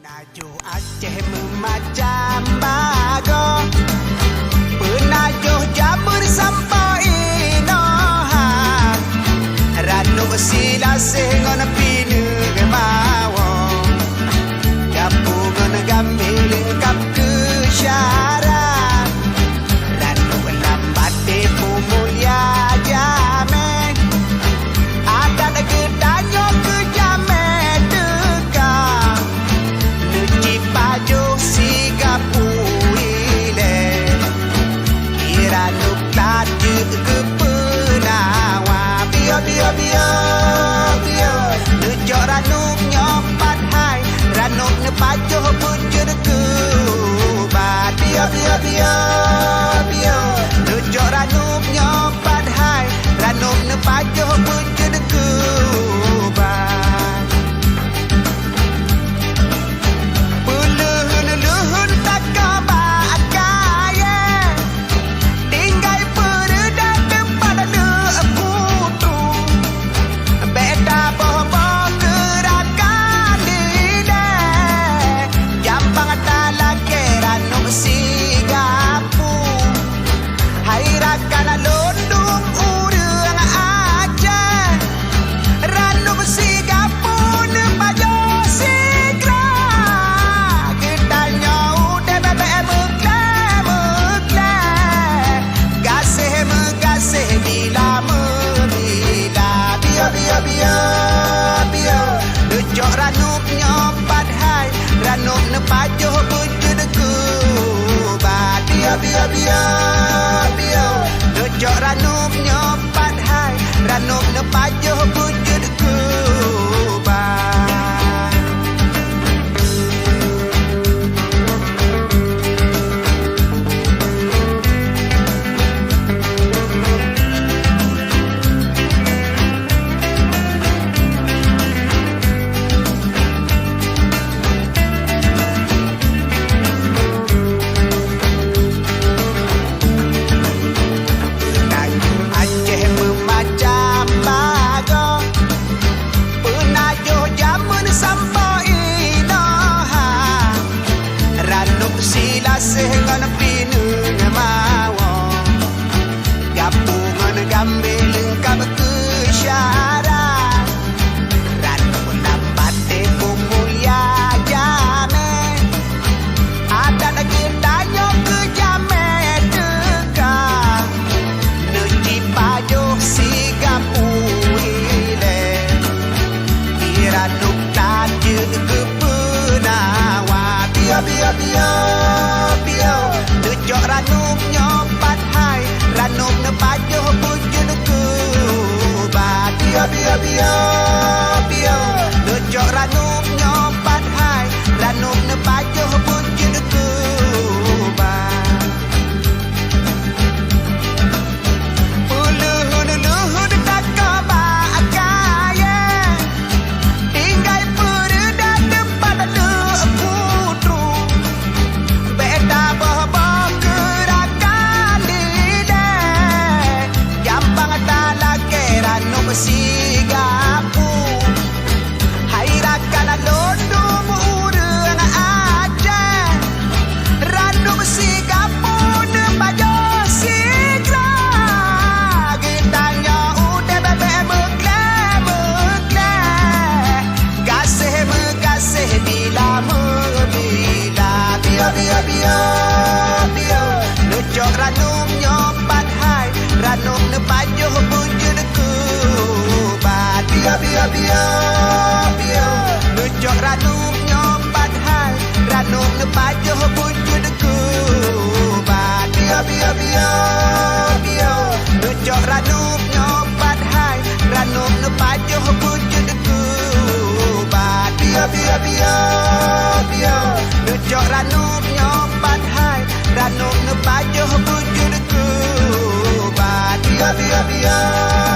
Penajuh Aceh memacam bago, penajuh Jamur sampai Inoha, Ranu sila sengon pinu gemawo, Kapungan gambil kap kesyarat, Ranu lambat pemulia jamin, adat gedanyo ke jamin dekat, Nuci pajuh sigapuile, Iranu klaju ke penawa, Bio, Nujok ranuk nyopat hai, Ranuk nepajuh bujur kubat, Bio, Nujok ranuk nyopat hai, Ranuk nepajuh bujur kubat. Puluhun tak kabak kaya, tinggal pereda tempat ada putu, beda boh gerakan dide, Jampang talak Ranuk sigapu, hairakan lundung urang aja, Ranuk sigapu nepajo sigra, Getanya udah bebek mekle, Gasih bila membila, Bio, Nujok ranuk nyopat hai, Ranuk nepajuh bujur kubat, Bio, Nujok ranuk nyopat hai, Ranuk nepajuh bujur kubat. Aceh memacam bago, penajuh Jamur sampai Inoha, Ranuk sila sengon pinu ngemawo, Gapungan gambil kap kesyarat, Ranuk lambat pemulia jamin, adat gedanyo ke jamin dekat, Nuci pajuh sigapuile, Ranuk klaju ke penawa, Bio, Nujok ranuk nyopat hai, Ranuk nepajuh bujur kubat, Bio, Nujok ranuk nyopat hai, Ranuk nepajuh bujur kubat. Puluhun tak kabak kaya, tinggal pereda tempat ada putu, beda boh gerakan dide, Jampang talak Ranuk sigapu, hairakan lundung urang aja, Ranuk sigapu nepajo sigra, Getanya udah bebek mekle, Gasih bila membila, Bio, Nujok ranuk nyopat hai, Ranuk nepajuh bujur kubat, Bio, Nujok ranuk nyopat hai, Ranuk nepajuh bujur kubat, Bio, Nujok ranuk nyopat hai, Ranuk nepajuh bujur kubat, Bio, Nujok ranuk nyopat hai, Ranuk nepajuh bujur kubat, Bio.